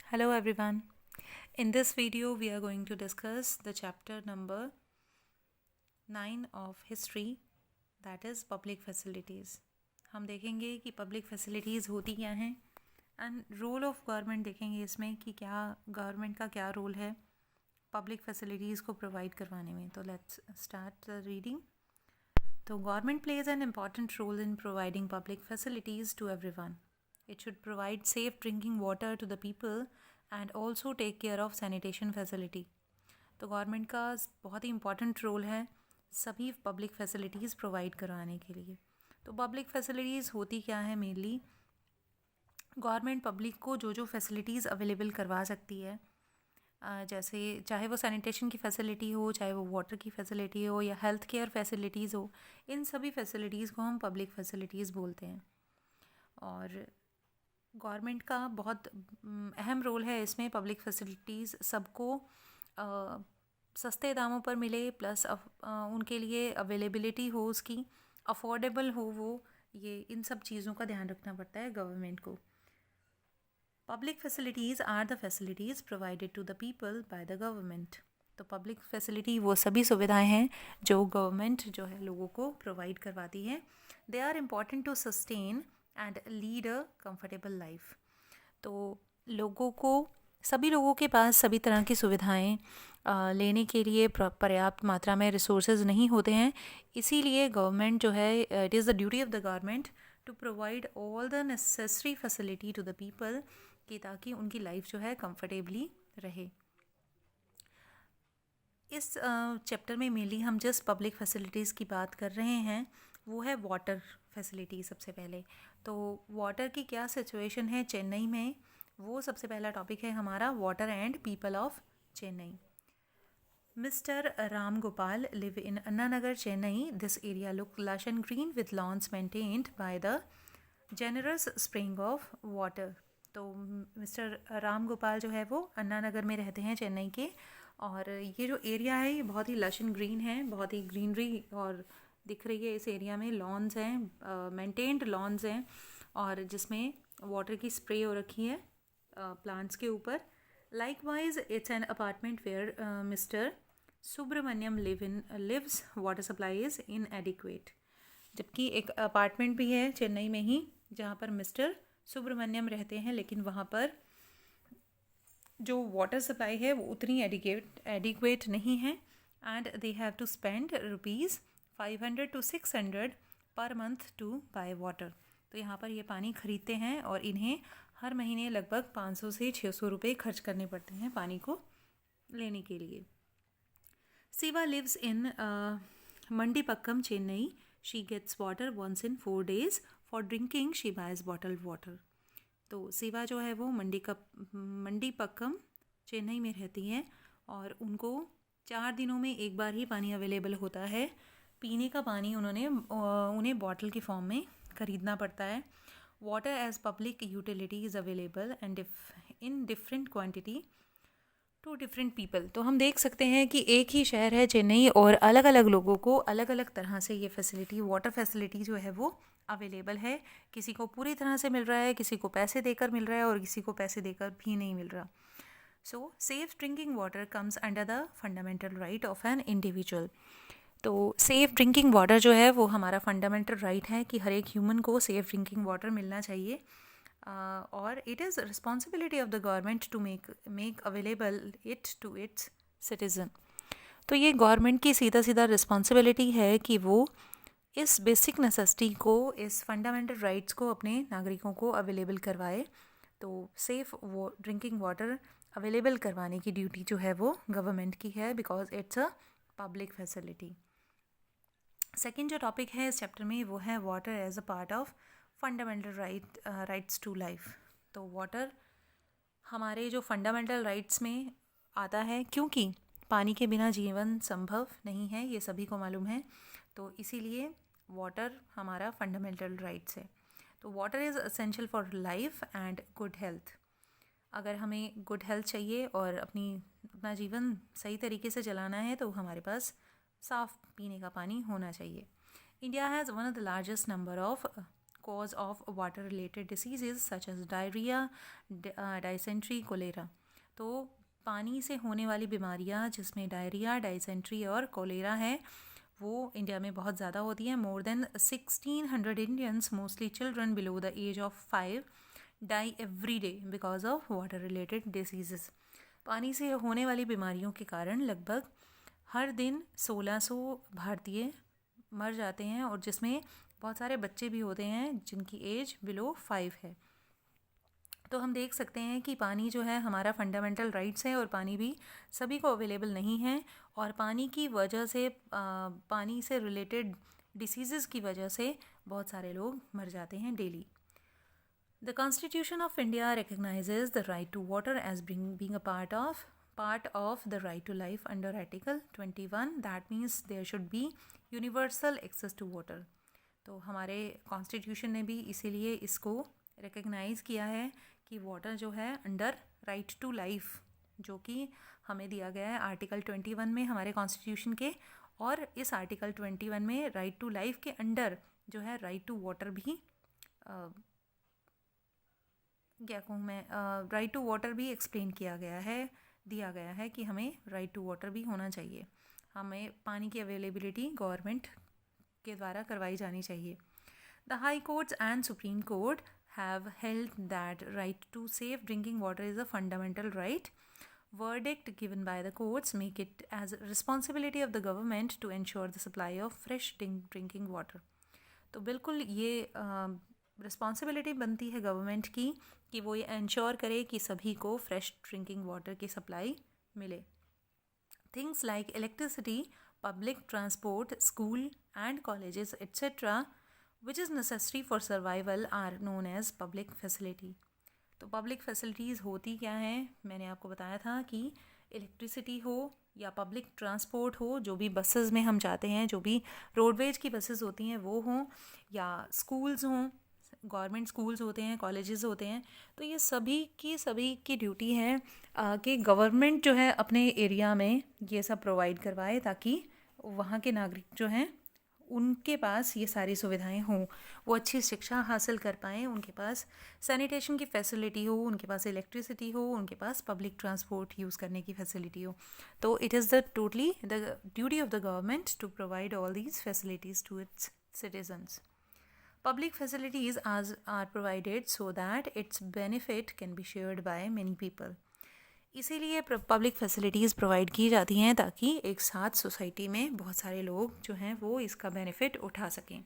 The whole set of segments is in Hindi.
Hello everyone. In this video we are going to discuss the chapter number 9 of history, that is public facilities. हम देखेंगे कि public facilities होती क्या हैं एंड रोल ऑफ गवर्नमेंट देखेंगे इसमें कि क्या गवर्नमेंट का क्या रोल है पब्लिक फैसिलिटीज़ को प्रोवाइड करवाने में. तो लेट्स स्टार्ट द रीडिंग. तो government plays an important role in providing public facilities to everyone. It should provide safe drinking water to the people and also take care of sanitation facility. तो गवर्नमेंट का बहुत ही इम्पॉर्टेंट रोल है सभी पब्लिक फैसिलिटीज़ प्रोवाइड करवाने के लिए. तो पब्लिक फैसिलिटीज़ होती क्या है मेनली, गवर्नमेंट पब्लिक को जो जो फैसिलिटीज़ अवेलेबल करवा सकती है, जैसे चाहे वो सैनिटेशन की फ़ैसिलिटी हो, चाहे वो वाटर की फ़ैसिलिटी हो या हेल्थ केयर फैसिलिटीज़ हो, इन सभी फैसिलिटीज़ को हम पब्लिक फैसिलिटीज़ बोलते हैं. और गवर्नमेंट का बहुत अहम रोल है इसमें पब्लिक फैसिलिटीज़ सबको सस्ते दामों पर मिले, प्लस उनके लिए अवेलेबिलिटी हो, उसकी अफोर्डेबल हो, वो ये इन सब चीज़ों का ध्यान रखना पड़ता है गवर्नमेंट को. Public facilities are the facilities provided to the people by the government. तो पब्लिक फैसिलिटी वो सभी सुविधाएं हैं जो गवर्नमेंट जो है लोगों को प्रोवाइड करवाती है. They are important to sustain and lead a comfortable life. तो सभी लोगों के पास सभी तरह की सुविधाएं लेने के लिए पर्याप्त मात्रा में रिसोर्सेज नहीं होते हैं. इसीलिए गवर्नमेंट जो है, it is the duty of the government to provide all the necessary facility to the people, कि ताकि उनकी लाइफ जो है कंफर्टेबली रहे. इस चैप्टर में मेनली हम जिस पब्लिक फैसिलिटीज़ की बात कर रहे हैं वो है वाटर फैसिलिटी. सबसे पहले तो वाटर की क्या सिचुएशन है चेन्नई में, वो सबसे पहला टॉपिक है हमारा, water and people of Chennai. Mister Ram Gopal live in Anna Nagar Chennai. This area look lush and green with lawns maintained by the generous spring of water. तो मिस्टर राम गोपाल जो है वो अन्ना नगर में रहते हैं चेन्नई के, और ये जो एरिया है ये बहुत ही लश एंड ग्रीन है, बहुत ही ग्रीनरी और दिख रही है. इस एरिया में लॉन्स हैं, मेंटेन्ड लॉन्स हैं, और जिसमें वाटर की स्प्रे हो रखी है प्लांट्स के ऊपर. Likewise it's an apartment where Mister Subramaniam lives. Water supply is inadequate. जबकि एक अपार्टमेंट भी है चेन्नई में ही जहाँ पर मिस्टर सुब्रमण्यम रहते हैं, लेकिन वहाँ पर जो वाटर सप्लाई है वो उतनी एडिक्वेट नहीं है. And they have to spend ₹500 to 600 per month to by water. तो यहाँ पर ये पानी खरीदते हैं और इन्हें हर महीने लगभग 500 से 600 रुपये खर्च करने पड़ते हैं पानी को लेने के लिए. Siva lives in Mandipakam, Chennai. She gets water once in 4 days. For drinking, she buys bottled water. तो सिवा जो है वो मंडीपक्कम चेन्नई में रहती हैं और उनको 4 दिनों में एक बार ही पानी अवेलेबल होता है. पीने का पानी उन्हें बॉटल के फॉर्म में खरीदना पड़ता है. Water as public utility is available and in different quantity to different people. तो हम देख सकते हैं कि एक ही शहर है चेन्नई और अलग अलग लोगों को अलग अलग तरह से ये फैसिलिटी, वाटर फैसिलिटी जो है वो अवेलेबल है. किसी को पूरी तरह से मिल रहा है, किसी को पैसे देकर मिल रहा है और किसी को पैसे देकर भी नहीं मिल रहा. सो safe drinking water comes under the fundamental right of an individual. तो सेफ़ ड्रिंकिंग वाटर जो है वो हमारा फंडामेंटल राइट है कि हर एक ह्यूमन को सेफ़ ड्रिंकिंग वाटर मिलना चाहिए. और it is responsibility of the government to make available it to its citizen. तो ये गवर्नमेंट की सीधा सीधा रिस्पॉन्सिबिलिटी है कि वो इस बेसिक नेसेसिटी को, इस फंडामेंटल राइट्स को अपने नागरिकों को अवेलेबल करवाए. तो सेफ़ वो ड्रिंकिंग वाटर अवेलेबल करवाने की ड्यूटी जो है वो गवर्नमेंट की है, because it's a public facility. Second जो टॉपिक है इस चैप्टर में वो है water as a part of fundamental rights to life. तो वाटर हमारे जो फंडामेंटल राइट्स में आता है, क्योंकि पानी के बिना जीवन संभव नहीं है, ये सभी को मालूम है. तो इसीलिए वाटर हमारा फंडामेंटल राइट्स है. तो water is essential for life and good health. अगर हमें गुड हेल्थ चाहिए और अपना जीवन सही तरीके से चलाना है तो हमारे पास साफ़ पीने का पानी होना चाहिए. India has one of the largest number of cause of water related diseases such as diarrhea, dysentery, cholera. तो पानी से होने वाली बीमारियां जिसमें डायरिया, डाइसेंट्री और कोलेरा है वो इंडिया में बहुत ज़्यादा होती हैं. More than 1600 Indians, mostly children below the age of 5, die every day because of water related diseases. पानी से होने वाली बीमारियों के कारण लगभग हर दिन 1600 भारतीय मर जाते हैं और जिसमें बहुत सारे बच्चे भी होते हैं जिनकी एज बिलो 5 है. तो हम देख सकते हैं कि पानी जो है हमारा फंडामेंटल राइट्स है और पानी भी सभी को अवेलेबल नहीं है और पानी की वजह से पानी से रिलेटेड डिसीज़ की वजह से बहुत सारे लोग मर जाते हैं daily. The constitution of India recognizes the right to water as being a part of the right to life under Article 21. That means there should be universal access to water. तो हमारे कॉन्स्टिट्यूशन ने भी इसीलिए इसको रिकग्नाइज़ किया है कि वाटर जो है अंडर राइट टू लाइफ जो कि हमें दिया गया है आर्टिकल 21 में हमारे कॉन्स्टिट्यूशन के. और इस आर्टिकल 21 में राइट टू लाइफ के अंडर जो है राइट टू वाटर भी क्या कहूँ मैं राइट टू वाटर भी एक्सप्लेन किया गया है, दिया गया है कि हमें राइट टू वाटर भी होना चाहिए. हमें पानी की अवेलेबिलिटी गवर्नमेंट के द्वारा करवाई जानी चाहिए. The high courts and supreme court have held that right to safe drinking water is a fundamental right. Verdict given by the courts make it as a responsibility of the government to ensure the supply of fresh drinking water. तो बिल्कुल ये रिस्पॉन्सिबिलिटी बनती है गवर्नमेंट की कि वो ये इंश्योर करे कि सभी को फ्रेश ड्रिंकिंग वाटर की सप्लाई मिले. Things like electricity, public transport, school and colleges etcetera which is necessary for survival are known as public facility. तो पब्लिक फैसिलिटीज़ होती क्या हैं? मैंने आपको बताया था कि इलेक्ट्रिसिटी हो या पब्लिक ट्रांसपोर्ट हो, जो भी बसेस में हम जाते हैं, जो भी रोडवेज की बसेस होती हैं वो हों, या स्कूल्स हों, गवर्नमेंट स्कूल्स होते हैं, कॉलेजेस होते हैं. तो ये सभी की ड्यूटी है कि गवर्नमेंट जो है अपने एरिया में ये सब प्रोवाइड करवाए ताकि वहाँ के नागरिक जो हैं उनके पास ये सारी सुविधाएं हों, वो अच्छी शिक्षा हासिल कर पाएँ, उनके पास सैनिटेशन की फैसिलिटी हो, उनके पास इलेक्ट्रिसिटी हो, उनके पास पब्लिक ट्रांसपोर्ट यूज़ करने की फैसिलिटी हो. तो it is the duty of the government to provide all these facilities to its citizens. Public facilities are provided so that its benefit can be shared by many people. इसीलिए पब्लिक फैसिलिटीज़ प्रोवाइड की जाती हैं ताकि एक साथ सोसाइटी में बहुत सारे लोग जो हैं वो इसका बेनिफिट उठा सकें.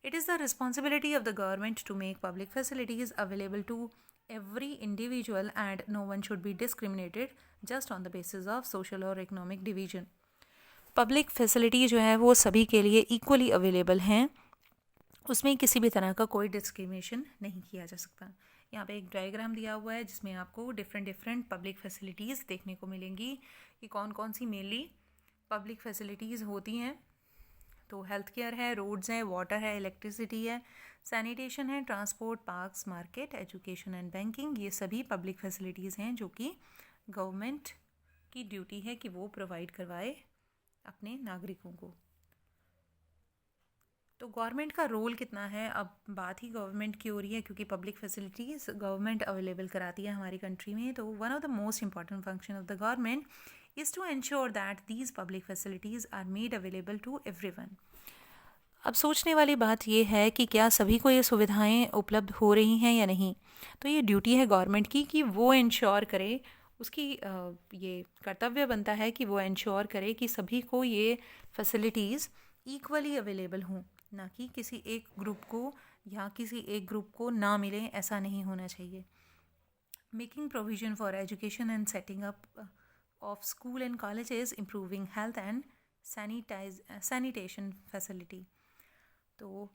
It is the responsibility of the government to make public facilities available to every individual and no one should be discriminated just on the basis of social और इकोनॉमिक डिवीजन. पब्लिक फैसिलिटी जो है वो सभी के लिए इक्वली अवेलेबल हैं, उसमें किसी भी तरह का कोई डिस्क्रिमिनेशन नहीं किया जा सकता. यहाँ पे एक डायग्राम दिया हुआ है जिसमें आपको डिफरेंट पब्लिक फैसिलिटीज़ देखने को मिलेंगी कि कौन कौन सी मेनली पब्लिक फैसिलिटीज़ होती हैं. तो हेल्थ केयर है, रोड्स हैं, वाटर है, इलेक्ट्रिसिटी है, सैनिटेशन है, transport, parks, market, education and banking. ये सभी पब्लिक फैसिलिटीज़ हैं जो कि गवर्नमेंट की ड्यूटी है कि वो प्रोवाइड करवाए अपने नागरिकों को. तो गवर्नमेंट का रोल कितना है? अब बात ही गवर्नमेंट की हो रही है क्योंकि पब्लिक फैसिलिटीज़ गवर्नमेंट अवेलेबल कराती है हमारी कंट्री में. तो one of the most important function of the government is to ensure that these public facilities are made available to everyone. अब सोचने वाली बात यह है कि क्या सभी को ये सुविधाएं उपलब्ध हो रही हैं या नहीं. तो ये ड्यूटी है गवर्नमेंट की कि वो इंश्योर करे, उसकी ये कर्तव्य बनता है कि वो इंश्योर करे कि सभी को ये फैसिलिटीज़ इक्वली अवेलेबल हों, ना कि किसी एक ग्रुप को या किसी एक ग्रुप को ना मिले, ऐसा नहीं होना चाहिए. Making provision for education and setting up of school and colleges, improving health and sanitation facility. तो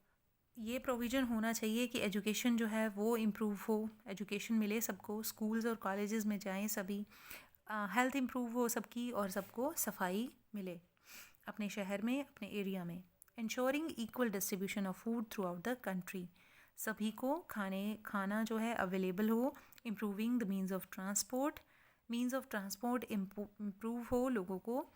ये प्रोविज़न होना चाहिए कि एजुकेशन जो है वो इम्प्रूव हो, एजुकेशन मिले सबको, स्कूल्स और कॉलेजेस में जाएं सभी, हेल्थ इम्प्रूव हो सबकी और सबको सफाई मिले अपने शहर में, अपने एरिया में. Ensuring equal distribution of food through out the country, सभी को खाना जो है अवेलेबल हो. Improving the means of transport improve हो, लोगों को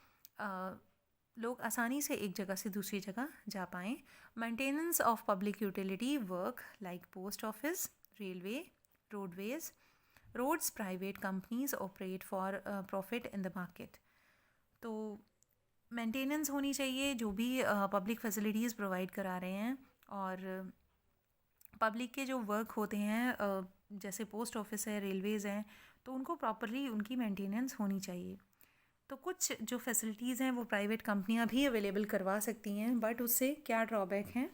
लोग आसानी से एक जगह से दूसरी जगह जा पाएँ. Maintenance of public utility work like post office, railway, roadways, roads private companies operate for profit in the market. तो मेंटेनेंस होनी चाहिए जो भी पब्लिक फैसिलिटीज़ प्रोवाइड करा रहे हैं, और पब्लिक के जो वर्क होते हैं जैसे पोस्ट ऑफिस है, रेलवेज़ हैं, तो उनको प्रॉपरली उनकी मेंटेनेंस होनी चाहिए. तो कुछ जो फैसिलिटीज़ हैं वो प्राइवेट कंपनियां भी अवेलेबल करवा सकती हैं, बट उससे क्या ड्रॉबैक हैं.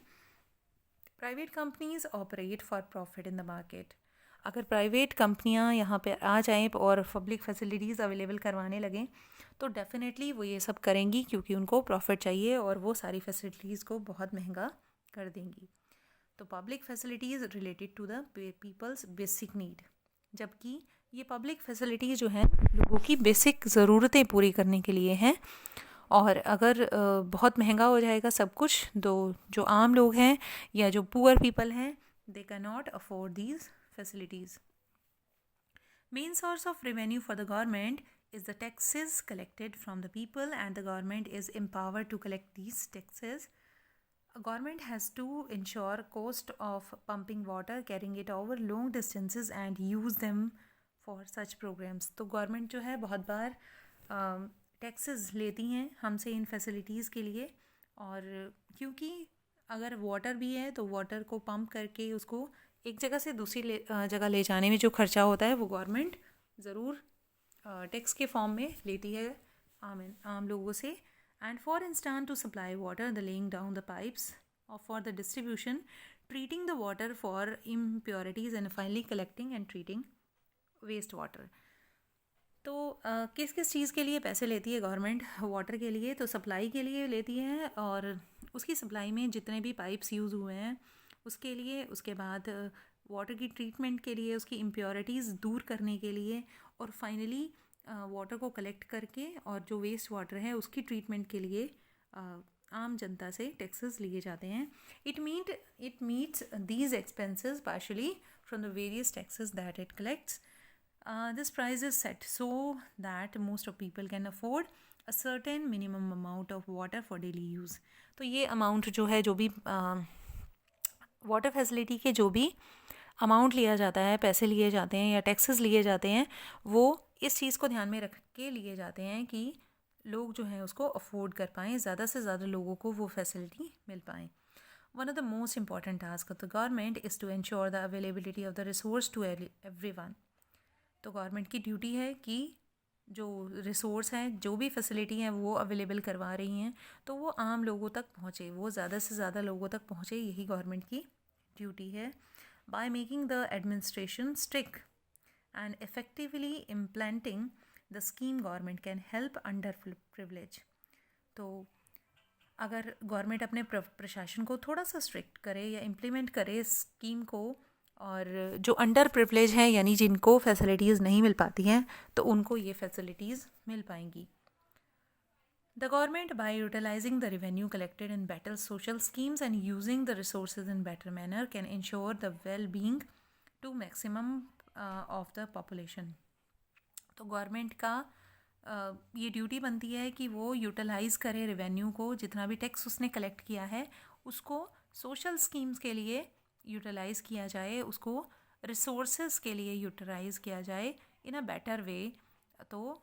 Private companies operate for profit in the market. अगर प्राइवेट कंपनियां यहाँ पे आ जाएं और पब्लिक फैसिलिटीज़ अवेलेबल करवाने लगें तो डेफिनेटली वो ये सब करेंगी, क्योंकि उनको प्रॉफिट चाहिए और वो सारी फैसिलिटीज़ को बहुत महंगा कर देंगी. तो public facilities related to the people's basic need, जबकि ये पब्लिक फैसिलिटीज़ जो हैं लोगों की बेसिक ज़रूरतें पूरी करने के लिए हैं. और अगर बहुत महंगा हो जाएगा सब कुछ, तो जो आम लोग हैं या जो पुअर पीपल हैं, they can not afford these facilities. Main source of revenue for the government is the taxes collected from the people, and the government is empowered to collect these taxes. A government has to ensure cost of pumping water, carrying it over long distances and use them for such programs. तो गवर्नमेंट जो है बहुत बार टैक्सेस लेती हैं हमसे इन फैसिलिटीज़ के लिए, और क्योंकि अगर वाटर भी है तो वाटर को पंप करके उसको एक जगह से दूसरी जगह ले जाने में जो खर्चा होता है वो गवर्नमेंट ज़रूर टैक्स के फॉर्म में लेती है आम लोगों से. And for instance to supply water, the laying down the pipes और for the distribution, treating the water for impurities and finally collecting and treating waste water. तो किस किस चीज़ के लिए पैसे लेती है गवर्नमेंट वाटर के लिए? तो सप्लाई के लिए लेती है, और उसकी सप्लाई में जितने भी पाइप्स यूज़ हुए हैं उसके लिए, उसके बाद वाटर की ट्रीटमेंट के लिए, उसकी इम्प्योरिटीज़ दूर करने के लिए, और फाइनली वाटर को कलेक्ट करके और जो वेस्ट वाटर है उसकी ट्रीटमेंट के लिए आम जनता से टैक्सेस लिए जाते हैं. It meets these expenses partially from the various taxes that it collects. This price is set so that most of people can afford a certain minimum amount of water for daily use. तो ये अमाउंट जो है, जो भी वाटर फैसिलिटी के जो भी अमाउंट लिया जाता है, पैसे लिए जाते हैं या टैक्सेस लिए जाते हैं, वो इस चीज़ को ध्यान में रख के लिए जाते हैं कि लोग जो हैं उसको अफोर्ड कर पाएँ, ज़्यादा से ज़्यादा लोगों को वो फैसिलिटी मिल पाएँ. One of the most important tasks of the government is to ensure the availability of the resource to everyone. तो गवर्नमेंट की ड्यूटी है कि जो रिसोर्स हैं, जो भी फैसिलिटी हैं वो अवेलेबल करवा रही हैं, तो वो आम लोगों तक पहुँचे, वो ज़्यादा से ज़्यादा लोगों तक पहुँचे, यही गवर्नमेंट की ड्यूटी है. By making the administration strict and effectively implementing the scheme, government can help under privilege. तो अगर गवर्नमेंट अपने प्रशासन को थोड़ा सा स्ट्रिक्ट करे या इम्प्लीमेंट करे स्कीम को, और जो अंडर प्रिविलेज हैं यानी जिनको फैसिलिटीज़ नहीं मिल पाती हैं, तो उनको ये फैसिलिटीज़ मिल पाएंगी. The government by utilizing the revenue collected in better social schemes and using the resources in better manner can ensure the well being to maximum of the population. तो गवर्नमेंट का ये ड्यूटी बनती है कि वो यूटिलाइज़ करे रेवेन्यू को, जितना भी टैक्स उसने कलेक्ट किया है उसको सोशल स्कीम्स के लिए यूटिलाइज़ किया जाए, उसको रिसोर्सेज के लिए यूटिलाइज़ किया जाए इन अ बेटर वे. तो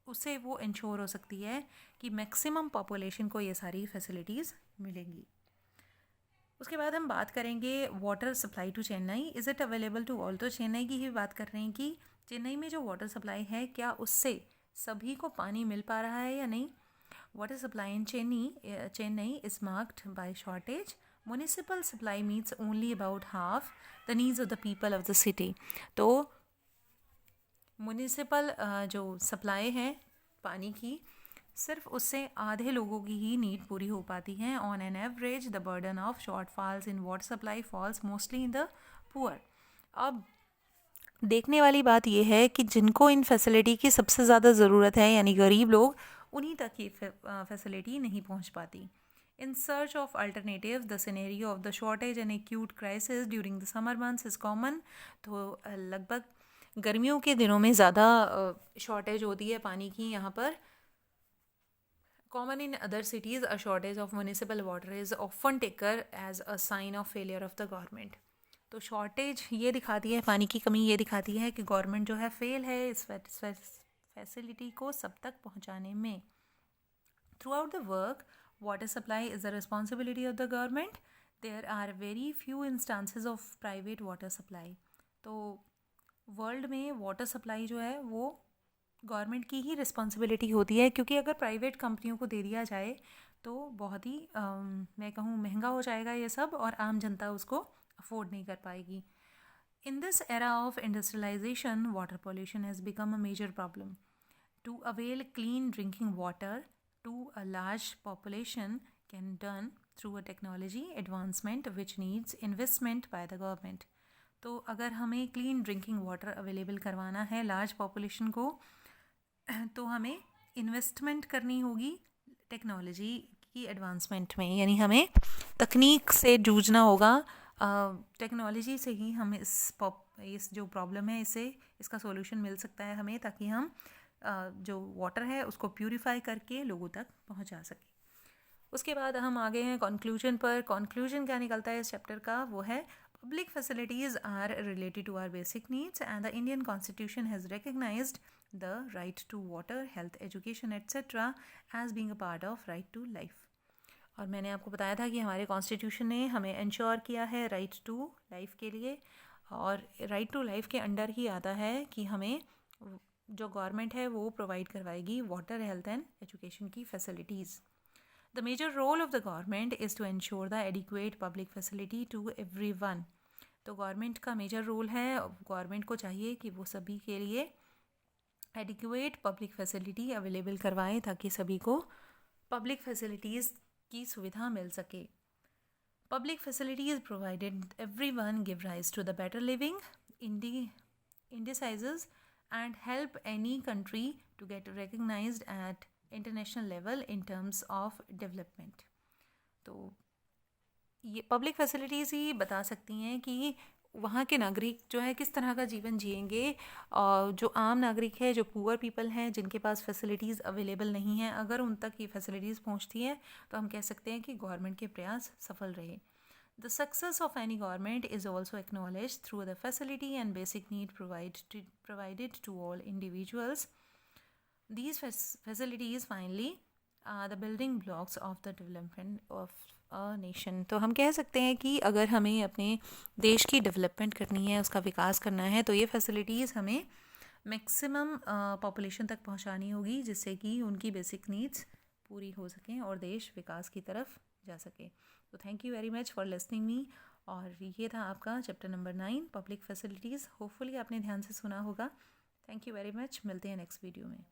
उससे वो इंश्योर हो सकती है कि मैक्सिमम पॉपुलेशन को ये सारी फैसिलिटीज़ मिलेंगी. उसके बाद हम बात करेंगे water supply to Chennai. Is it available to all? तो चेन्नई की ही बात कर रहे हैं कि चेन्नई में जो वाटर सप्लाई है, क्या उससे सभी को पानी मिल पा रहा है या नहीं. Water supply in Chennai is marked by shortage. Municipal supply meets only about half the needs of the people of the city. तो म्यूनिसिपल जो सप्लाई है पानी की, सिर्फ उससे आधे लोगों की ही नीड पूरी हो पाती है. On an average the burden of shortfalls in water supply falls mostly in the poor. अब देखने वाली बात यह है कि जिनको इन फैसिलिटी की सबसे ज़्यादा ज़रूरत है, यानी गरीब लोग, उन्हीं तक ये फैसिलिटी नहीं पहुंच पाती. In search of alternatives, the scenario of the shortage and acute crisis during the summer months is common. तो लगभग गर्मियों के दिनों में ज़्यादा शॉर्टेज होती है पानी की यहाँ पर. Common in other cities, a shortage of municipal water is often taken as a sign of failure of the government. तो शॉर्टेज ये दिखाती है, पानी की कमी ये दिखाती है कि गवर्नमेंट जो है फेल है इस फैसिलिटी को सब तक पहुंचाने में. Throughout the work, water supply is the responsibility of the government. There are very few instances of private water supply. तो वर्ल्ड में वाटर सप्लाई जो है वो गवर्नमेंट की ही रिस्पॉन्सिबिलिटी होती है, क्योंकि अगर प्राइवेट कंपनियों को दे दिया जाए तो बहुत ही मैं कहूँ महंगा हो जाएगा ये सब, और आम जनता उसको अफोर्ड नहीं कर पाएगी. In this era of industrialization, water pollution has become a major problem. To avail clean drinking water to a large population can done through a technology advancement which needs investment by the government. तो अगर हमें क्लीन ड्रिंकिंग वाटर अवेलेबल करवाना है लार्ज पॉपुलेशन को, तो हमें इन्वेस्टमेंट करनी होगी टेक्नोलॉजी की एडवांसमेंट में, यानी हमें तकनीक से जूझना होगा. टेक्नोलॉजी से ही हम इस जो प्रॉब्लम है इसका सॉल्यूशन मिल सकता है हमें, ताकि हम जो वाटर है उसको प्यूरिफाई करके लोगों तक पहुंचा सकें. उसके बाद हम आगे हैं कंक्लूजन पर. कंक्लूजन क्या निकलता है इस चैप्टर का, वो है public facilities are related to our basic needs and the Indian Constitution has recognized the right to water, health, education, etc. as being a part of right to life. और मैंने आपको बताया था कि हमारे कॉन्स्टिट्यूशन ने हमें इंश्योर किया है राइट टू लाइफ के लिए, और राइट टू लाइफ के अंडर ही आता है कि हमें जो गवर्नमेंट है वो प्रोवाइड करवाएगी वाटर, हेल्थ एंड एजुकेशन की facilities. The major role of the government is to ensure the adequate public facility to everyone. तो गवर्नमेंट का मेजर रोल है, गवर्नमेंट को चाहिए कि वो सभी के लिए एडिक्वेट पब्लिक फैसिलिटी अवेलेबल करवाएं, ताकि सभी को पब्लिक फैसिलिटीज़ की सुविधा मिल सके. Public facilities provided everyone give rise to the better living, indices and help any country to get recognized at international level in terms of development. तो ये पब्लिक फैसिलिटीज़ ही बता सकती हैं कि वहाँ के नागरिक जो है किस तरह का जीवन जिएंगे. और जो आम नागरिक है, जो पुअर पीपल हैं, जिनके पास फैसिलिटीज़ अवेलेबल नहीं हैं, अगर उन तक ये फैसिलिटीज़ पहुँचती हैं तो हम कह सकते हैं कि गवर्नमेंट के प्रयास सफल रहे. The success of any government is also acknowledge through the facility and basic need provided to all individuals. These facilities finally are the building blocks of the development of a nation. तो हम कह सकते हैं कि अगर हमें अपने देश की डेवलपमेंट करनी है, उसका विकास करना है, तो ये फैसिलिटीज़ हमें मैक्सिमम पॉपुलेशन तक पहुंचानी होगी, जिससे कि उनकी बेसिक नीड्स पूरी हो सकें और देश विकास की तरफ जा सके. तो thank you very much for listening me. और ये था आपका chapter number 9 public facilities. Hopefully आपने ध्यान से सुना होगा. Thank you very much. मिलते हैं नेक्स्ट वीडियो में.